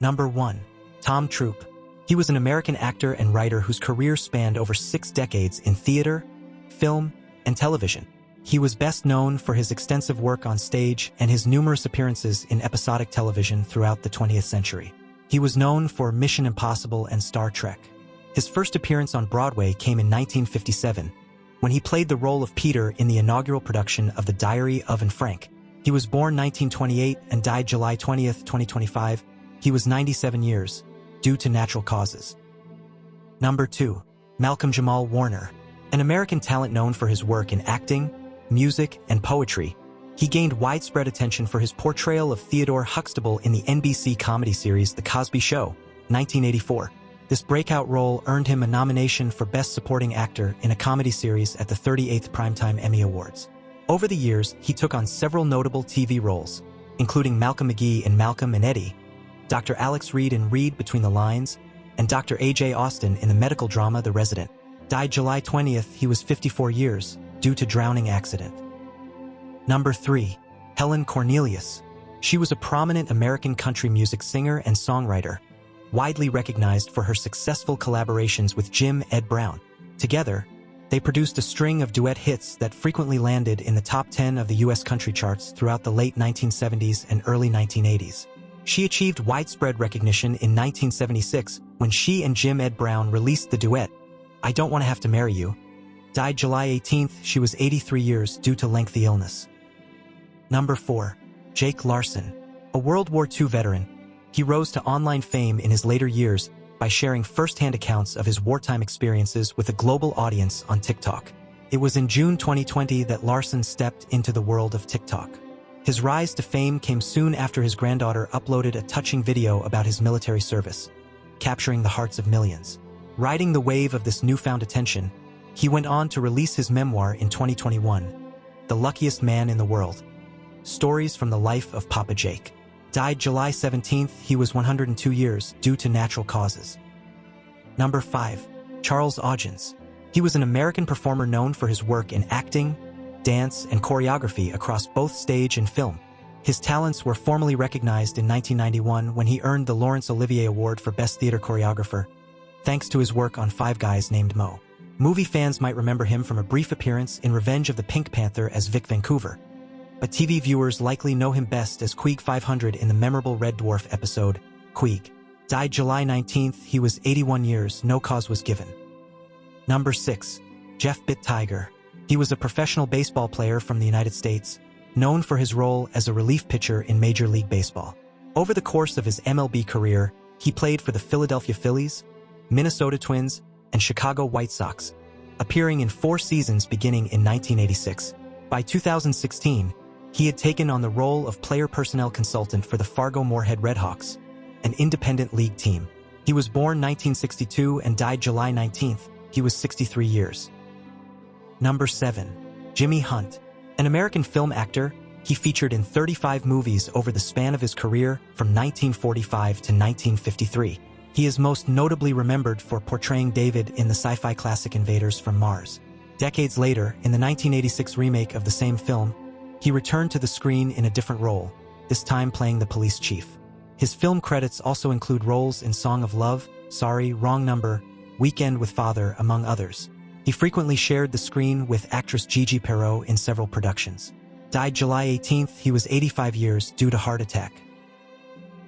Number 1. Tom Troupe. He was an American actor and writer whose career spanned over 6 decades in theater, film, and television. He was best known for his extensive work on stage and his numerous appearances in episodic television throughout the 20th century. He was known for Mission Impossible and Star Trek. His first appearance on Broadway came in 1957, when he played the role of Peter in the inaugural production of The Diary of Anne Frank. He was born 1928 and died July 20, 2025. He was 97 years, due to natural causes. Number 2. Malcolm Jamal Warner. An American talent known for his work in acting, music, and poetry, he gained widespread attention for his portrayal of Theodore Huxtable in the NBC comedy series The Cosby Show, 1984. This breakout role earned him a nomination for Best Supporting Actor in a Comedy Series at the 38th Primetime Emmy Awards. Over the years, he took on several notable TV roles, including Malcolm McGee in Malcolm and Eddie, Dr. Alex Reed in Read Between the Lines, and Dr. A.J. Austin in the medical drama The Resident. Died July 20th, he was 54 years, due to drowning accident. Number 3. Helen Cornelius. She was a prominent American country music singer and songwriter, widely recognized for her successful collaborations with Jim Ed Brown. Together, they produced a string of duet hits that frequently landed in the top 10 of the U.S. country charts throughout the late 1970s and early 1980s. She achieved widespread recognition in 1976 when she and Jim Ed Brown released the duet, I Don't Want to Have to Marry You. Died July 18th, she was 83 years due to lengthy illness. Number 4. Jake Larson. A World War II veteran, he rose to online fame in his later years by sharing first-hand accounts of his wartime experiences with a global audience on TikTok. It was in June 2020 that Larson stepped into the world of TikTok. His rise to fame came soon after his granddaughter uploaded a touching video about his military service, capturing the hearts of millions. Riding the wave of this newfound attention, he went on to release his memoir in 2021, The Luckiest Man in the World: Stories from the Life of Papa Jake. Died July 17th, he was 102 years due to natural causes. Number 5. Charles Audins. He was an American performer known for his work in acting, dance, and choreography across both stage and film. His talents were formally recognized in 1991 when he earned the Laurence Olivier Award for Best Theater Choreographer, thanks to his work on Five Guys Named Mo. Movie fans might remember him from a brief appearance in Revenge of the Pink Panther as Vic Vancouver, but TV viewers likely know him best as Queeg 500 in the memorable Red Dwarf episode, Queeg. Died July 19th, he was 81 years, no cause was given. Number 6. Jeff Bittiger. He was a professional baseball player from the United States, known for his role as a relief pitcher in Major League Baseball. Over the course of his MLB career, he played for the Philadelphia Phillies, Minnesota Twins, and Chicago White Sox, appearing in 4 seasons beginning in 1986. By 2016, he had taken on the role of player personnel consultant for the Fargo-Moorhead Redhawks, an independent league team. He was born 1962 and died July 19th. He was 63 years. Number 7. Jimmy Hunt. An American film actor, he featured in 35 movies over the span of his career from 1945 to 1953. He is most notably remembered for portraying David in the sci-fi classic Invaders from Mars. Decades later, in the 1986 remake of the same film, he returned to the screen in a different role, this time playing the police chief. His film credits also include roles in Song of Love, Sorry, Wrong Number, Weekend with Father, among others. He frequently shared the screen with actress Gigi Perreault in several productions. Died July 18th, he was 85 years due to heart attack.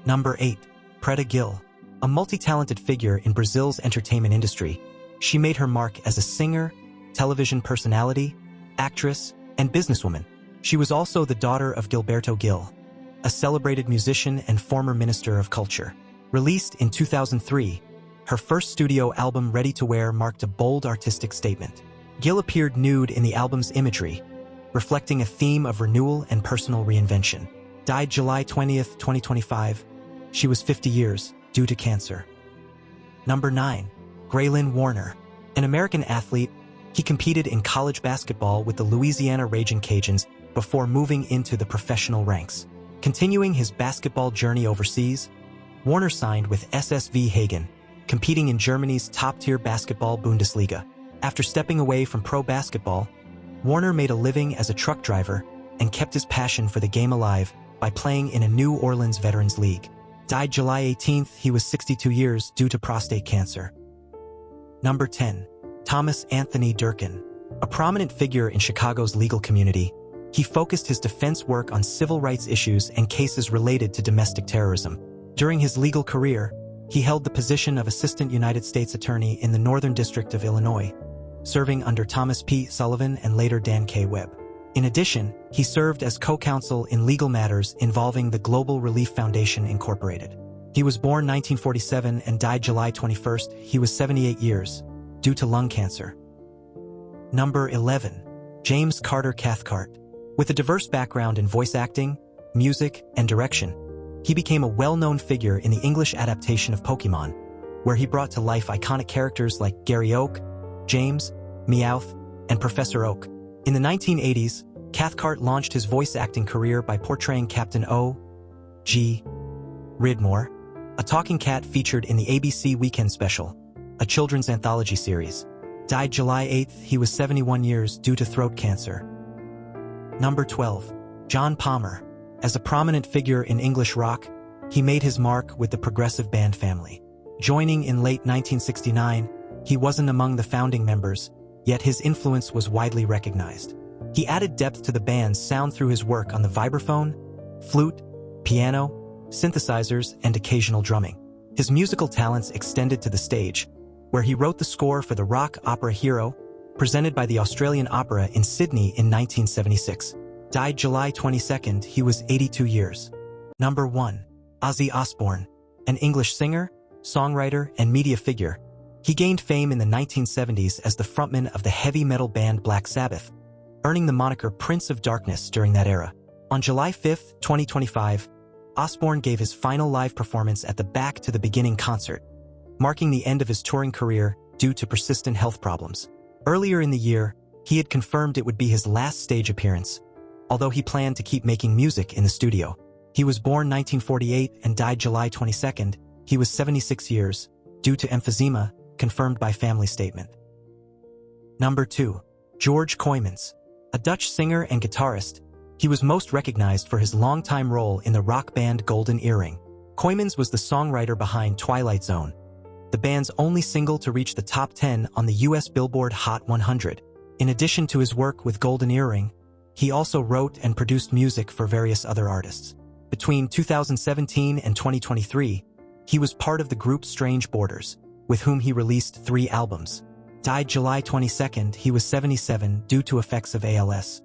Number 8. Paig Gil. A multi-talented figure in Brazil's entertainment industry, she made her mark as a singer, television personality, actress, and businesswoman. She was also the daughter of Gilberto Gil, a celebrated musician and former minister of culture. Released in 2003, her first studio album Ready to Wear marked a bold artistic statement. Gil appeared nude in the album's imagery, reflecting a theme of renewal and personal reinvention. Died July 20th, 2025. She was 50 years, due to cancer. Number 9. Graylin Warner. An American athlete, he competed in college basketball with the Louisiana Ragin' Cajuns before moving into the professional ranks. Continuing his basketball journey overseas, Warner signed with SSV Hagen, competing in Germany's top-tier basketball Bundesliga. After stepping away from pro basketball, Warner made a living as a truck driver and kept his passion for the game alive by playing in a New Orleans Veterans League. Died July 18th, he was 62 years due to prostate cancer. Number 10. Thomas Anthony Durkin. A prominent figure in Chicago's legal community, he focused his defense work on civil rights issues and cases related to domestic terrorism. During his legal career, he held the position of Assistant United States Attorney in the Northern District of Illinois, serving under Thomas P. Sullivan and later Dan K. Webb. In addition, he served as co-counsel in legal matters involving the Global Relief Foundation Incorporated. He was born 1947 and died July 21st. He was 78 years, due to lung cancer. Number 11. James Carter Cathcart. With a diverse background in voice acting, music, and direction, he became a well-known figure in the English adaptation of Pokemon, where he brought to life iconic characters like Gary Oak, James, Meowth, and Professor Oak. In the 1980s, Cathcart launched his voice acting career by portraying Captain O.G. Ridmore, a talking cat featured in the ABC Weekend Special, a children's anthology series. Died July 8th, he was 71 years due to throat cancer. Number 12. John Palmer. As a prominent figure in English rock, he made his mark with the progressive band Family. Joining in late 1969, he wasn't among the founding members, yet his influence was widely recognized. He added depth to the band's sound through his work on the vibraphone, flute, piano, synthesizers, and occasional drumming. His musical talents extended to the stage, where he wrote the score for the rock opera Hero, presented by the Australian Opera in Sydney in 1976. Died July 22nd, he was 82 years. Number 1. Ozzy Osbourne. An English singer, songwriter, and media figure, he gained fame in the 1970s as the frontman of the heavy metal band Black Sabbath, earning the moniker Prince of Darkness during that era. On July 5, 2025, Osbourne gave his final live performance at the Back to the Beginning concert, marking the end of his touring career due to persistent health problems. Earlier in the year, he had confirmed it would be his last stage appearance, although he planned to keep making music in the studio. He was born 1948 and died July 22nd. He was 76 years, due to emphysema, confirmed by family statement. Number 2. George Kymans. A Dutch singer and guitarist, he was most recognized for his longtime role in the rock band Golden Earring. Kymans was the songwriter behind Twilight Zone, the band's only single to reach the top 10 on the US Billboard Hot 100. In addition to his work with Golden Earring, he also wrote and produced music for various other artists. Between 2017 and 2023, he was part of the group Strange Borders, with whom he released 3 albums. Died July 22nd, he was 77 due to effects of ALS.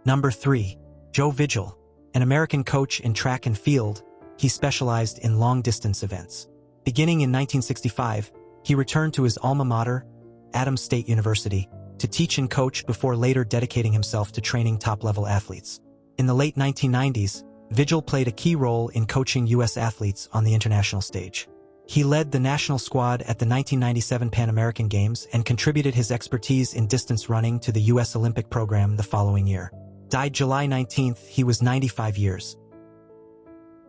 Number 3. Joe Vigil. An American coach in track and field, he specialized in long-distance events. Beginning in 1965, he returned to his alma mater, Adams State University, to teach and coach before later dedicating himself to training top-level athletes. In the late 1990s, Vigil played a key role in coaching U.S. athletes on the international stage. He led the national squad at the 1997 Pan American Games and contributed his expertise in distance running to the U.S. Olympic program the following year. Died July 19th, he was 95 years.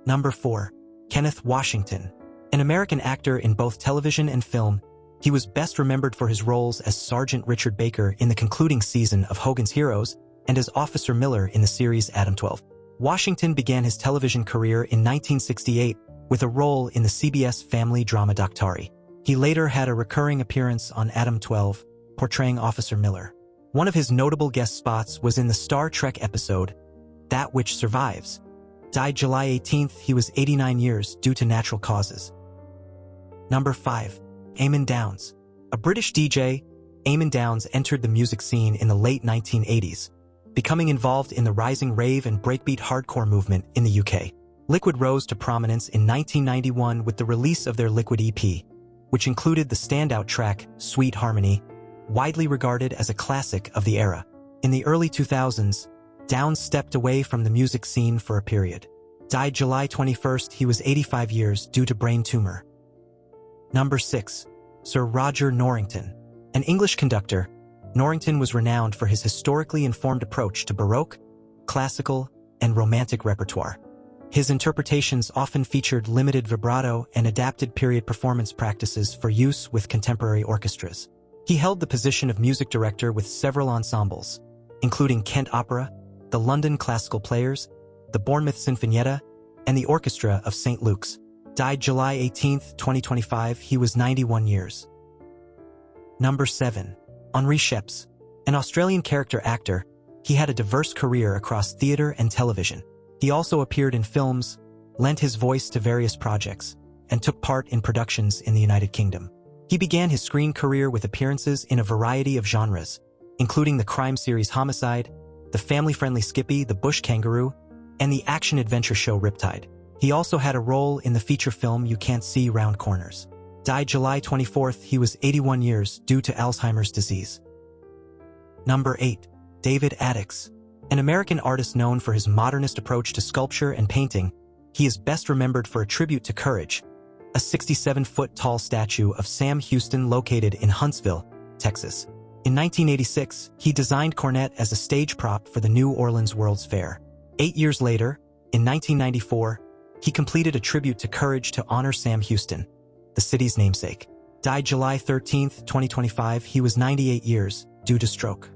Number 4. Kenneth Washington. An American actor in both television and film, he was best remembered for his roles as Sergeant Richard Baker in the concluding season of Hogan's Heroes and as Officer Miller in the series Adam 12. Washington began his television career in 1968 with a role in the CBS family drama Daktari. He later had a recurring appearance on Adam 12, portraying Officer Miller. One of his notable guest spots was in the Star Trek episode, That Which Survives. Died July 18th, he was 89 years due to natural causes. Number 5. Eamon Downs. A British DJ, Eamon Downs entered the music scene in the late 1980s, becoming involved in the rising rave and breakbeat hardcore movement in the UK. Liquid rose to prominence in 1991 with the release of their Liquid EP, which included the standout track, Sweet Harmony, widely regarded as a classic of the era. In the early 2000s, Downs stepped away from the music scene for a period. Died July 21st, he was 85 years due to brain tumor. Number 6. Sir Roger Norington. An English conductor, Norington was renowned for his historically informed approach to Baroque, classical, and romantic repertoire. His interpretations often featured limited vibrato and adapted period performance practices for use with contemporary orchestras. He held the position of music director with several ensembles, including Kent Opera, the London Classical Players, the Bournemouth Sinfonietta, and the Orchestra of St. Luke's. Died July 18, 2025. He was 91 years. Number 7. Enri Sheps. An Australian character actor, he had a diverse career across theater and television. He also appeared in films, lent his voice to various projects, and took part in productions in the United Kingdom. He began his screen career with appearances in a variety of genres, including the crime series Homicide, the family-friendly Skippy, the Bush Kangaroo, and the action-adventure show Riptide. He also had a role in the feature film You Can't See Round Corners. Died July 24th. He was 81 years due to Alzheimer's disease. Number 8. David Addex. An American artist known for his modernist approach to sculpture and painting, he is best remembered for a tribute to courage, a 67-foot-tall statue of Sam Houston located in Huntsville, Texas. In 1986, he designed Cornet as a stage prop for the New Orleans World's Fair. 8 years later, in 1994, he completed a tribute to courage to honor Sam Houston, the city's namesake. Died July 13, 2025. He was 98 years due to stroke.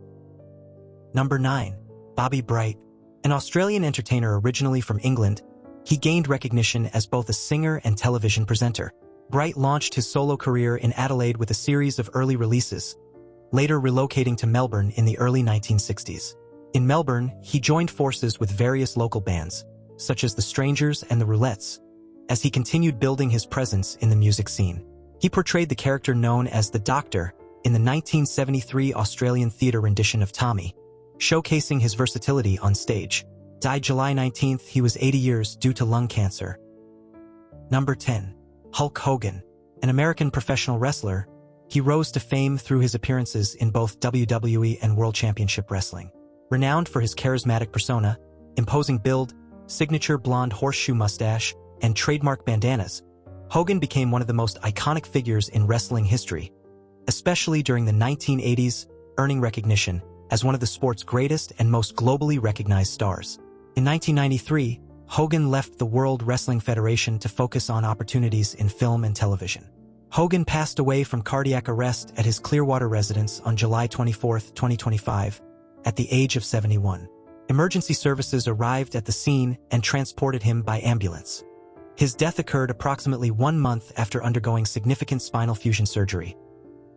Number 9. Bobby Bright. An Australian entertainer originally from England, he gained recognition as both a singer and television presenter. Bright launched his solo career in Adelaide with a series of early releases, later relocating to Melbourne in the early 1960s. In Melbourne, he joined forces with various local bands, such as the Strangers and the Roulettes, as he continued building his presence in the music scene. He portrayed the character known as the Doctor in the 1973 Australian theatre rendition of Tommy, showcasing his versatility on stage. Died July 19th. He was 80 years due to lung cancer. Number 10. Hulk Hogan. An American professional wrestler, he rose to fame through his appearances in both WWE and World Championship Wrestling. Renowned for his charismatic persona, imposing build, signature blonde horseshoe mustache, and trademark bandanas, Hogan became one of the most iconic figures in wrestling history, especially during the 1980s, earning recognition as one of the sport's greatest and most globally recognized stars. In 1993, Hogan left the World Wrestling Federation to focus on opportunities in film and television. Hogan passed away from cardiac arrest at his Clearwater residence on July 24, 2025, at the age of 71. Emergency services arrived at the scene and transported him by ambulance. His death occurred approximately 1 month after undergoing significant spinal fusion surgery.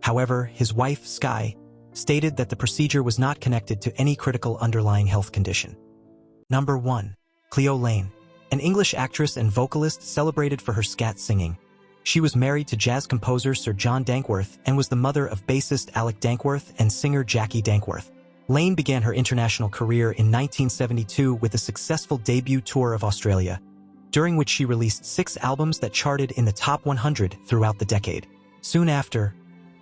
However, his wife, Skye, stated that the procedure was not connected to any critical underlying health condition. Number 1. Cleo Lane. An English actress and vocalist celebrated for her scat singing. She was married to jazz composer Sir John Dankworth and was the mother of bassist Alec Dankworth and singer Jackie Dankworth. Lane began her international career in 1972 with a successful debut tour of Australia, during which she released 6 albums that charted in the top 100 throughout the decade. Soon after,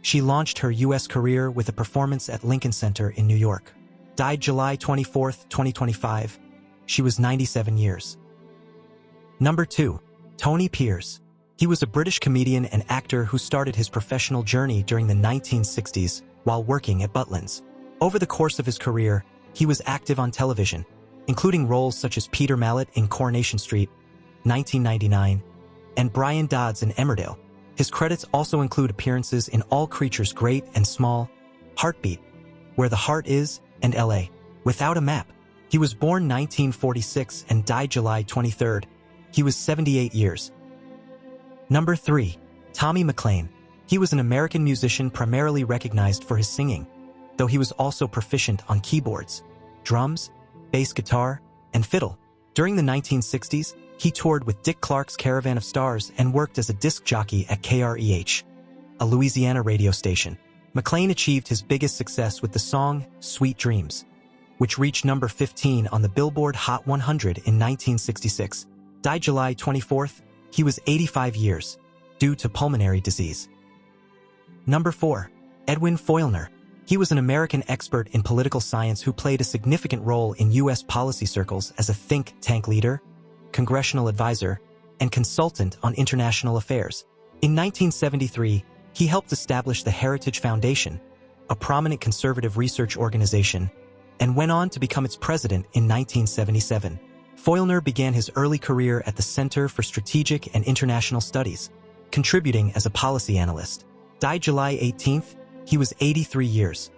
she launched her U.S. career with a performance at Lincoln Center in New York. Died July 24, 2025. She was 97 years. Number 2. Tony Pearce. He was a British comedian and actor who started his professional journey during the 1960s while working at Butlins. Over the course of his career, he was active on television, including roles such as Peter Mallet in Coronation Street, 1999, and Brian Dodds in Emmerdale. His credits also include appearances in All Creatures Great and Small, Heartbeat, Where the Heart Is, and L.A. Without a Map. He was born 1946 and died July 23rd. He was 78 years. Number 3. Tommy McLain. He was an American musician primarily recognized for his singing, though he was also proficient on keyboards, drums, bass guitar, and fiddle. During the 1960s, he toured with Dick Clark's Caravan of Stars and worked as a disc jockey at KREH, a Louisiana radio station. McLain achieved his biggest success with the song Sweet Dreams, which reached number 15 on the Billboard Hot 100 in 1966. Died July 24th. He was 85 years, due to pulmonary disease. Number 4. Edwin Foilner. He was an American expert in political science who played a significant role in U.S. policy circles as a think tank leader, congressional advisor, and consultant on international affairs. In 1973, he helped establish the Heritage Foundation, a prominent conservative research organization, and went on to become its president in 1977. Foilner began his early career at the Center for Strategic and International Studies, contributing as a policy analyst. Died July 18th. He was 83 years.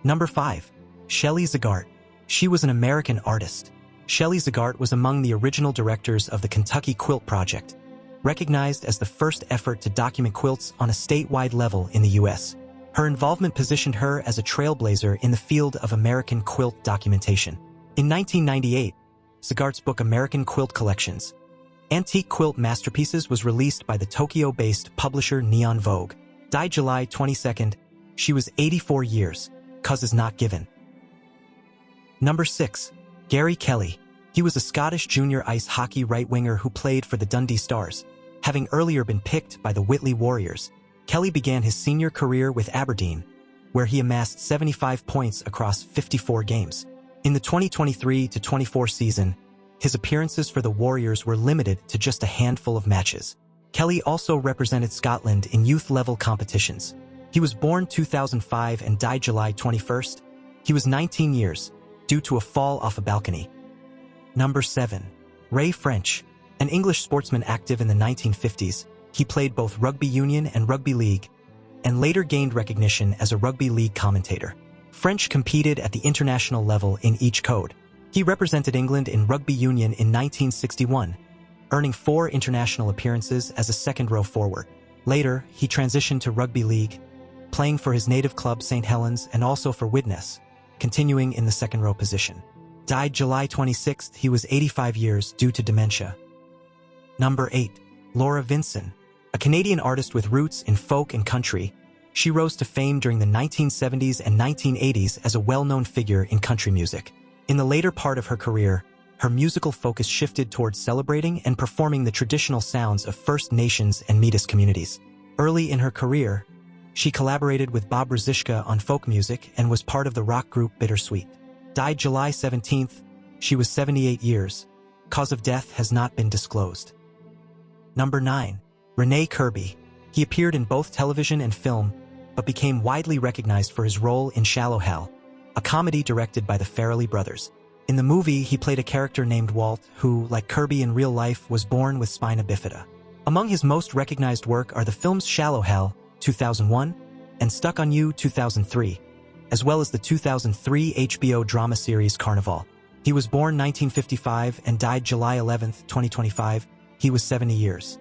Number 5. Shelley Zagart. She was an American artist. Shelley Zagart was among the original directors of the Kentucky Quilt Project, recognized as the first effort to document quilts on a statewide level in the U.S. Her involvement positioned her as a trailblazer in the field of American quilt documentation. In 1998, Zagart's book American Quilt Collections, Antique Quilt Masterpieces was released by the Tokyo-based publisher Neon Vogue. Died July 22nd. She was 84 years. Cause is not given. Number 6. Gary Kelly. He was a Scottish junior ice hockey right-winger who played for the Dundee Stars. Having earlier been picked by the Whitley Warriors, Kelly began his senior career with Aberdeen, where he amassed 75 points across 54 games. In the 2023-24 season, his appearances for the Warriors were limited to just a handful of matches. Kelly also represented Scotland in youth-level competitions. He was born 2005 and died July 21st. He was 19 years, due to a fall off a balcony. Number 7. Ray French. An English sportsman active in the 1950s, he played both rugby union and rugby league, and later gained recognition as a rugby league commentator. French competed at the international level in each code. He represented England in rugby union in 1961, earning 4 international appearances as a second-row forward. Later, he transitioned to rugby league, playing for his native club St. Helens and also for Widnes, continuing in the second-row position. Died July 26th. He was 85 years due to dementia. Number 8. Laura Vincent. A Canadian artist with roots in folk and country, she rose to fame during the 1970s and 1980s as a well-known figure in country music. In the later part of her career, her musical focus shifted towards celebrating and performing the traditional sounds of First Nations and Métis communities. Early in her career, she collaborated with Bob Ruzicka on folk music and was part of the rock group Bittersweet. Died July 17th. She was 78 years. Cause of death has not been disclosed. Number 9. Renee Kirby. He appeared in both television and film, but became widely recognized for his role in Shallow Hal, a comedy directed by the Farrelly brothers. In the movie, he played a character named Walt, who, like Kirby in real life, was born with spina bifida. Among his most recognized work are the films Shallow Hal, 2001, and Stuck on You, 2003, as well as the 2003 HBO drama series Carnival. He was born 1955 and died July 11, 2025. He was 70 years.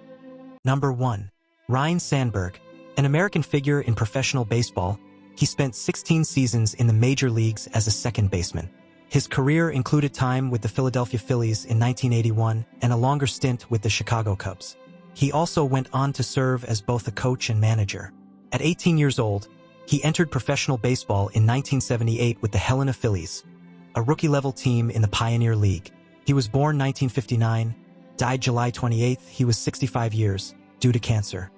Number 1. Ryne Sandberg. An American figure in professional baseball, he spent 16 seasons in the major leagues as a second baseman. His career included time with the Philadelphia Phillies in 1981 and a longer stint with the Chicago Cubs. He also went on to serve as both a coach and manager. At 18 years old, he entered professional baseball in 1978 with the Helena Phillies, a rookie-level team in the Pioneer League. He was born 1959, died July 28th. He was 65 years, due to cancer.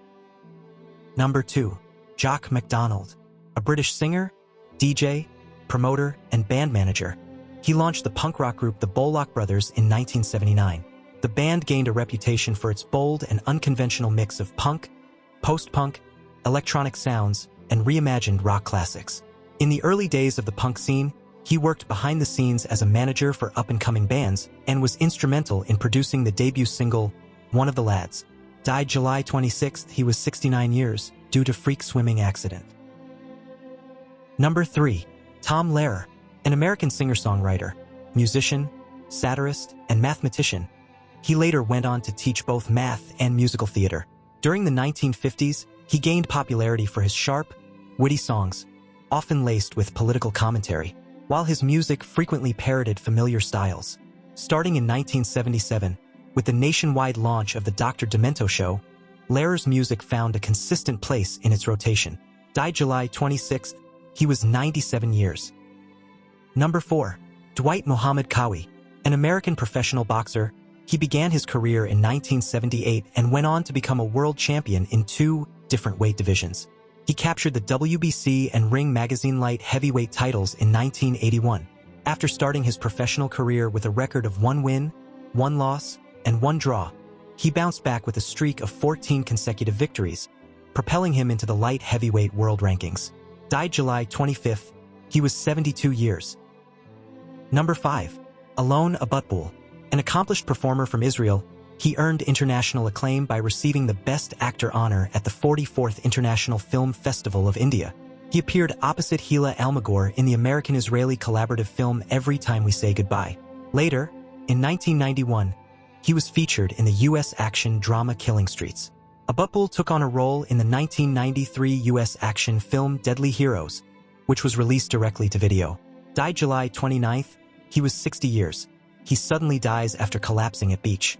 Number 2. Jock Macdonald. A British singer, DJ, promoter, and band manager. He launched the punk rock group the Bollock Brothers in 1979. The band gained a reputation for its bold and unconventional mix of punk, post-punk, electronic sounds, and reimagined rock classics. In the early days of the punk scene, he worked behind the scenes as a manager for up-and-coming bands and was instrumental in producing the debut single, One of the Lads. Died July 26th. He was 69 years, due to freak swimming accident. Number 3. Tom Lehrer. An American singer-songwriter, musician, satirist, and mathematician. He later went on to teach both math and musical theater. During the 1950s, he gained popularity for his sharp, witty songs, often laced with political commentary, while his music frequently parodied familiar styles. Starting in 1977, with the nationwide launch of the Dr. Demento Show, Lehrer's music found a consistent place in its rotation. Died July 26th. He was 97 years. Number 4. Dwight Muhammad. An American professional boxer, he began his career in 1978 and went on to become a world champion in 2 different weight divisions. He captured the WBC and Ring Magazine light heavyweight titles in 1981. After starting his professional career with a record of 1 win, 1 loss, and 1 draw, he bounced back with a streak of 14 consecutive victories, propelling him into the light heavyweight world rankings. Died July 25th. He was 72 years. Number 5. Alon Abutbul. An accomplished performer from Israel, he earned international acclaim by receiving the Best Actor honor at the 44th International Film Festival of India. He appeared opposite Hila Almagor in the American-Israeli collaborative film Every Time We Say Goodbye. Later, In 1991, he was featured in the U.S. action drama Killing Streets. Abutbul took on a role in the 1993 U.S. action film Deadly Heroes, which was released directly to video. Died July 29th, he was 60 years. He suddenly dies after collapsing at beach.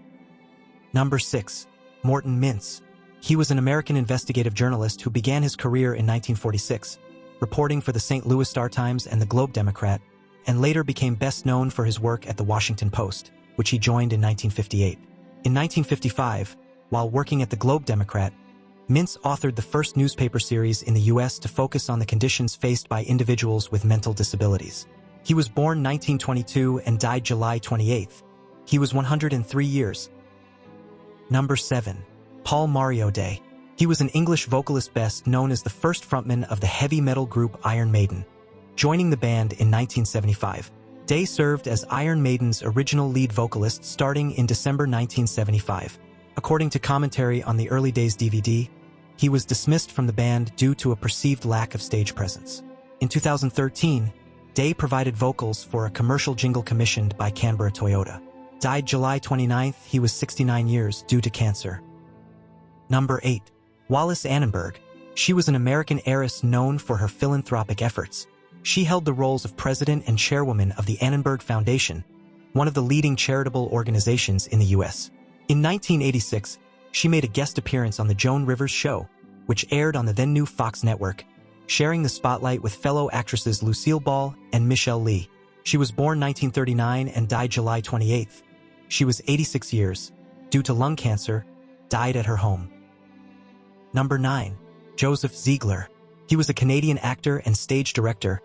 Number 6. Morton Mintz. He was an American investigative journalist who began his career in 1946, reporting for the St. Louis Star-Times and the Globe Democrat, and later became best known for his work at the Washington Post, which he joined in 1958. In 1955, while working at the Globe Democrat, Mintz authored the first newspaper series in the U.S. to focus on the conditions faced by individuals with mental disabilities. He was born 1922 and died July 28th. He was 103 years. Number 7. Paul Mario Day. He was an English vocalist best known as the first frontman of the heavy metal group Iron Maiden. Joining the band in 1975, Day served as Iron Maiden's original lead vocalist starting in December 1975. According to commentary on the Early Days DVD, he was dismissed from the band due to a perceived lack of stage presence. In 2013, Day provided vocals for a commercial jingle commissioned by Canberra Toyota. Died July 29th, he was 69 years due to cancer. Number 8. Wallace Annenberg. She was an American heiress known for her philanthropic efforts. She held the roles of president and chairwoman of the Annenberg Foundation, one of the leading charitable organizations in the U.S. In 1986, she made a guest appearance on The Joan Rivers Show, which aired on the then-new Fox network, sharing the spotlight with fellow actresses Lucille Ball and Michelle Lee. She was born 1939 and died July 28th. She was 86 years. Due to lung cancer, died at her home. Number 9. Joseph Ziegler. He was a Canadian actor and stage director,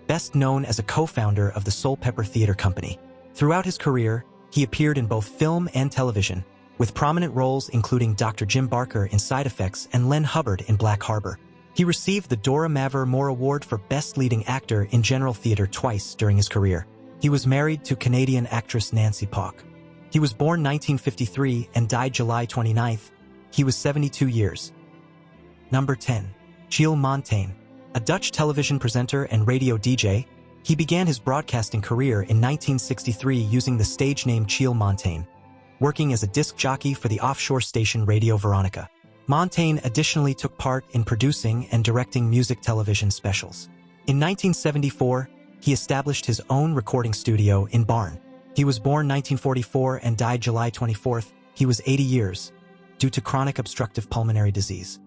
best known as a co-founder of the Soul Pepper Theatre Company. Throughout his career, he appeared in both film and television, with prominent roles including Dr. Jim Barker in Side Effects and Len Hubbard in Black Harbor. He received the Dora Maver Moore Award for Best Leading Actor in General Theatre twice during his career. He was married to Canadian actress Nancy Pauck. He was born 1953 and died July 29th. He was 72 years. Number 10. Chil Montaine. A Dutch television presenter and radio DJ, he began his broadcasting career in 1963 using the stage name Chil Montaine, working as a disc jockey for the offshore station Radio Veronica. Montaine additionally took part in producing and directing music television specials. In 1974, he established his own recording studio in Barn. He was born 1944 and died July 24th. He was 80 years, due to chronic obstructive pulmonary disease.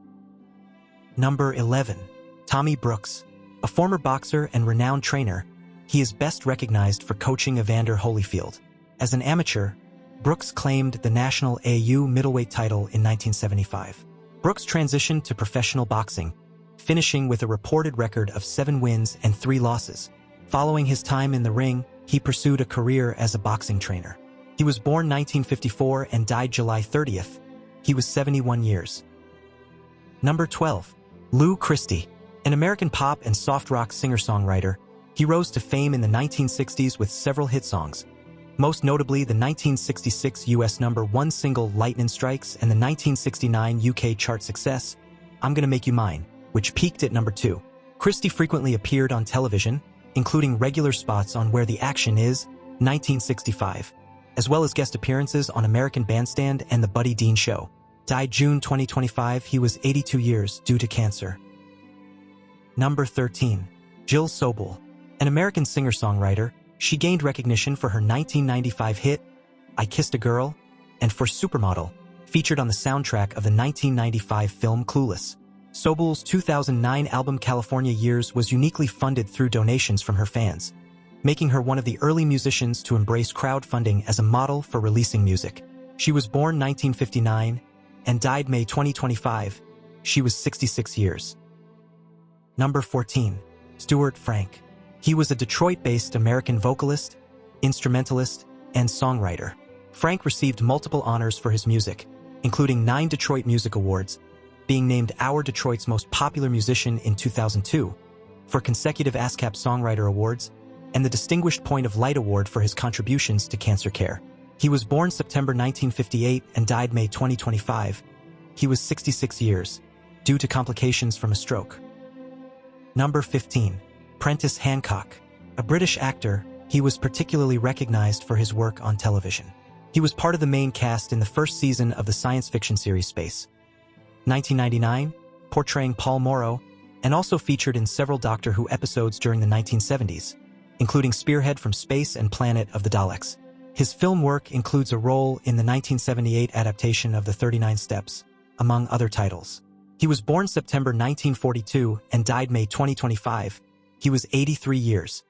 Number 11. Tommy Brooks. A former boxer and renowned trainer, he is best recognized for coaching Evander Holyfield. As an amateur, Brooks claimed the national AU middleweight title in 1975. Brooks transitioned to professional boxing, finishing with a reported record of 7 wins and 3 losses. Following his time in the ring, he pursued a career as a boxing trainer. He was born 1954 and died July 30th. He was 71 years. Number 12. Lou Christie. An American pop and soft rock singer-songwriter, he rose to fame in the 1960s with several hit songs, most notably the 1966 US #1 single Lightnin' Strikes and the 1969 UK chart success, I'm Gonna Make You Mine, which peaked at number 2. Christie frequently appeared on television, including regular spots on Where the Action Is, 1965, as well as guest appearances on American Bandstand and The Buddy Dean Show. Died June 2025, he was 82 years due to cancer. Number 13. Jill Sobel. An American singer-songwriter, she gained recognition for her 1995 hit, I Kissed a Girl, and for Supermodel, featured on the soundtrack of the 1995 film Clueless. Sobel's 2009 album California Years was uniquely funded through donations from her fans, making her one of the early musicians to embrace crowdfunding as a model for releasing music. She was born 1959 and died May 2025. She was 66 years. Number 14. Stuart Frank. He was a Detroit-based American vocalist, instrumentalist, and songwriter. Frank received multiple honors for his music, including 9 Detroit Music Awards, being named Our Detroit's Most Popular Musician in 2002, for consecutive ASCAP Songwriter Awards, and the Distinguished Point of Light Award for his contributions to cancer care. He was born September 1958 and died May 2025. He was 66 years, due to complications from a stroke. Number 15. Prentice Hancock. A British actor, he was particularly recognized for his work on television. He was part of the main cast in the first season of the science fiction series Space, 1999, portraying Paul Morrow, and also featured in several Doctor Who episodes during the 1970s, including Spearhead from Space and Planet of the Daleks. His film work includes a role in the 1978 adaptation of The 39 Steps, among other titles. He was born September 1942 and died May 2025. He was 83 years.